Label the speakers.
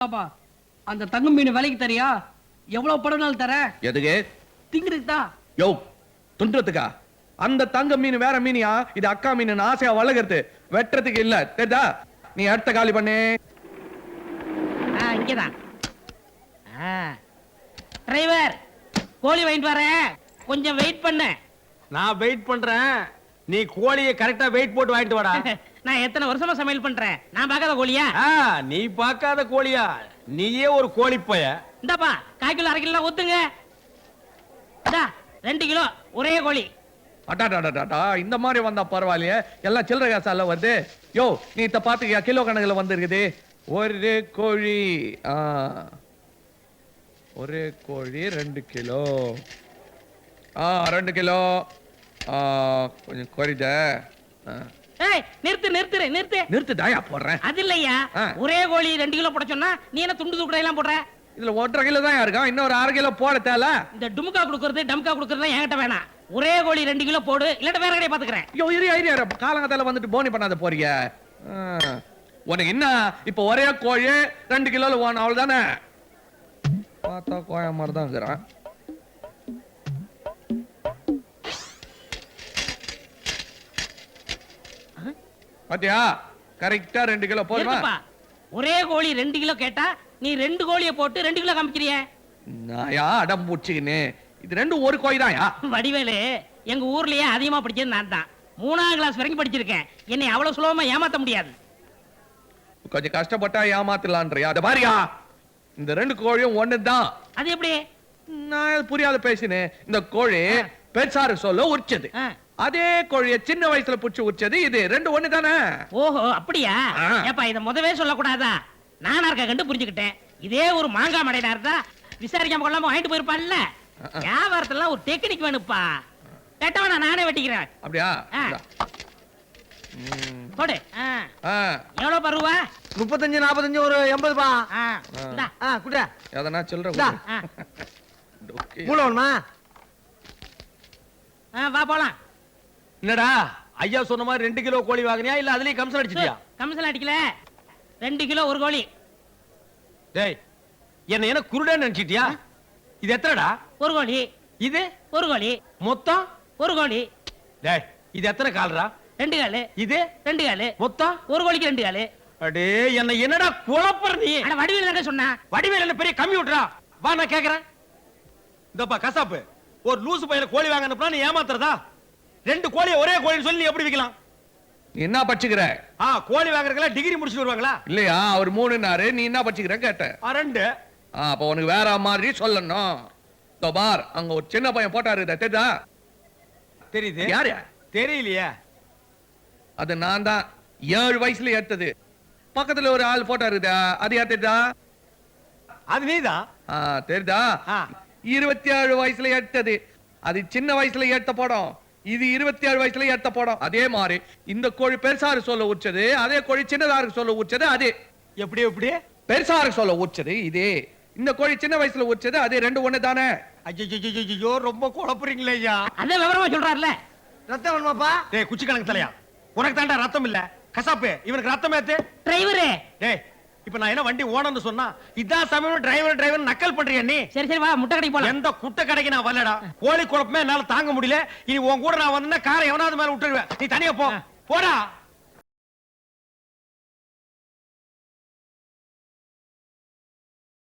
Speaker 1: பாப்பா அந்த தங்கம் மீன் விலைக்கு தரியா? எவ்வளவு படம்னாலும் தர.
Speaker 2: எதுக்கு?
Speaker 1: திங்கிறதுக்கு தான்.
Speaker 2: யோ துன்றதுக்கா? அந்த தங்க மீன் வேற மீனியா? இது அக்கா மீன் ஆசையா வளர்க்கறது, வெட்டுறதுக்கு இல்ல. தெரியுதா? நீ அடுத்த காலி பண்ணு.
Speaker 1: இங்கதான் டிரைவர், கோழி வாங்கிட்டு வரேன், கொஞ்சம் வெயிட் பண்ண.
Speaker 3: நான் வெயிட் பண்றேன், நீ கோழியை கரெக்டா வெயிட் போட்டு வாங்கிட்டு வாடா.
Speaker 1: நான் எத்தனை வருஷமா சமையல் பண்றேன், நான் பார்க்காத கோழியா?
Speaker 3: நீ பார்க்காத கோழியா? நீயே ஒரு கோழி பைய.
Speaker 1: இந்தாப்பா 1/4 கிலோ 1/2 கிலோ ஊத்துங்க. 2 கிலோ ஒரே கோழி.
Speaker 2: அடாடாடாடா, இந்த மாதிரி வந்தா பரவாயில்லையே, எல்லாம் சில்லறை காசால வருது. யோ நீ இத பாத்துக்கியா? கிலோ கணக்குல வந்திருக்குது. ஒரு கோழி ஒரு கோழி 2 கிலோ. 2 கிலோ கொஞ்சம் குறைத.
Speaker 1: நிறுத்து நிறுத்து நிறுத்து
Speaker 2: நிறுத்து, தாயா போடுறேன்.
Speaker 1: அது இல்லையா, ஒரே கோழி 2 கிலோ போட சொன்னா நீ என்ன துண்டு துக்கடை எல்லாம் போடுற?
Speaker 2: இதுல 1.5 கிலோ தான் இருக்கா, இன்னொரு 1/2 கிலோ போட தேல.
Speaker 1: இந்த டுமுக்கா குடுக்கறது டம்கா குடுக்கறது என்கிட்ட வேணாம். ஒரே கோழி 2 கிலோ போடு, இல்லட்ட வேற கடையை பாத்துக்கிறேன்.
Speaker 2: ஐயோ இரு காலங்கத்தால வந்துட்டு போனி பண்ணாத போறீங்க. உனக்கு என்ன இப்ப ஒரே கோழி 2 கிலோல ஓன அவ்வளவுதானே? பார்த்தா கோய மாதிரி தான் இருக்கிறான். பாத்தியா? கரெக்டா 2 கிலோ போதுமா?
Speaker 1: ஒரே கோழி 2 கிலோ கேட்டா நீ 2 கோழியை போட்டு 2 கிலோ காமிக்கிறிய.
Speaker 2: நாயா அடம் பூச்சிக்கின்னு, இது 2 ஒரு கோழி தான்யா.
Speaker 1: வடிவேலு, எங்க ஊர்லயே அதிகமா படிச்சது நான் தான். 3ஆம் கிளாஸ் வரைக்கும் படிச்சிருக்கேன். என்னை அவ்வளவு சுலபமா ஏமாத்த முடியாது.
Speaker 2: கொஞ்சம் கஷ்டப்பட்டா ஏமாத்தலான்றியா? அத பாரியா, இந்த 2 கோழியும் ஒண்ணுதான்.
Speaker 1: அது எப்படி?
Speaker 2: நான் புரியாத பேசினேன். இந்த கோழி பெருசாரு சொல்ல உரிச்சது, அதே கோழிய சின்ன வயசுல புடிச்சு உரிச்சது. இது 2 ஒண்ணு தானே? ஓஹோ
Speaker 1: அப்படியா? ஏப்பா இத முதவே சொல்லக்கூடாதா? நானா இருக்க கண்டு புரிஞ்சுக்கிட்டேன். இதே ஒரு மாங்காய் மடையில இருந்தா விசாரிக்காம கொள்ளாம வாங்கிட்டு போயிருப்பான்ல. வியாபாரத்துல ஒரு டெக்னிக் வேணுப்பா. கேட்டவனா நானே வெட்டிக்கிறேன்.
Speaker 2: அப்படியா?
Speaker 1: போடு. எவ்வளவு பருவா?
Speaker 3: 35 45 ஒரு 80 பா. குடா
Speaker 2: எதனா சில்லற
Speaker 3: மூலவன்மா.
Speaker 1: வா போலாம்.
Speaker 3: என்னடா ஐயா சொன்ன மாதிரி 2 கிலோ கோழி வாங்குனியா இல்ல அதுலயே கம்சல் அடிச்சிட்டியா?
Speaker 1: கம்சல் அடிக்கல, 2 கிலோ ஒரு கோழி.
Speaker 3: டேய் என்ன குருடன்னு நினைச்சிட்டியா? இது எத்தனைடா? ஒரு கோழி. இது ஒரு கோழி. மொத்தம் ஒரு கோழி. டேய் இது எத்தனை கால்ரா?
Speaker 1: 2 காலு. இது 2 காலு. மொத்தம் ஒரு கோழிக்கு 2 காலு.
Speaker 3: அடே என்னடா குழப்பற நீ?
Speaker 1: அட வடிவேல் என்ன சொன்னா?
Speaker 3: வடிவேல் என்ன பெரிய கம்ப்யூட்டரா? வா நான் கேக்குறேன். இந்தப்பா கசாப்பு, ஒரு லூசு பையல கோழி வாங்கனப்ப நீ ஏமாத்துறதா? 2 கோழி ஒரே கோழின்னு சொல்லி எப்படி விக்கலாம்?
Speaker 2: என்ன பச்சுக்கிற?
Speaker 3: கோழி வாங்குறதுல டிகிரி முடிச்சிட்டு வருவாங்களா?
Speaker 2: இல்லையா, அவர் 3னாரு, நீ என்ன பச்சுக்கிற கேட்ட?
Speaker 3: 2.
Speaker 2: அப்ப உனக்கு வேற மாதிரி சொல்லணும். பார், அங்க ஒரு சின்ன பையன் போட்டாரு, தெரியுதா?
Speaker 3: தெரியுது.
Speaker 2: யாரு?
Speaker 3: தெரியலையே.
Speaker 2: அது நான் தான். 7 வயசுல ஏத்தது. பக்கத்துல ஒரு ஆள் போட்டாரு, அது யார் தெரியுதா?
Speaker 3: அது நீதான்.
Speaker 2: தெரியுதா? 27 வயசுல ஏத்தது. அது சின்ன வயசுல ஏத்த படம், இது 27 வயசுல ஏத்த படம். அதே மாதிரி இந்த கோழி பெருசாரு சொல்ல உச்சது, அதே கோழி சின்னதாருக்கு சொல்ல உச்சது. அது
Speaker 3: எப்படி எப்படி?
Speaker 2: பெருசாரு சொல்ல உச்சது இது, இந்த கோழி சின்ன வயசுல உச்சது. அது 2 ஒண்ணு தானே?
Speaker 3: ஐயோ ரொம்ப குழப்பறீங்களே ஐயா.
Speaker 1: அதே விவரமா சொல்றாருல.
Speaker 3: ரத்தம் வேணுமாப்பா? டேய் குச்சி கணக்கு தலையா, உனக்கு தாண்டா ரத்தம் இல்ல. கசாப்பு, இவனுக்கு ரத்தம் ஏத்து.
Speaker 1: டிரைவரே,
Speaker 3: டேய் இப்ப நான் என்ன வண்டி ஓனர்னு சொன்னா இதான் சமயம் டிரைவர் நக்கல் பண்றியா நீ?
Speaker 1: சரி வா முட்டை கடைக்கு போலாம்.
Speaker 3: எந்த குட்டை கடைக்கு நான் வரலடா. கோழி குழப்பமே என்னால தாங்க முடியல. இனி உன் கூட நான் வந்தா காரை எவனாவது மேல விட்டுருவேன். நீ தனியா போடா.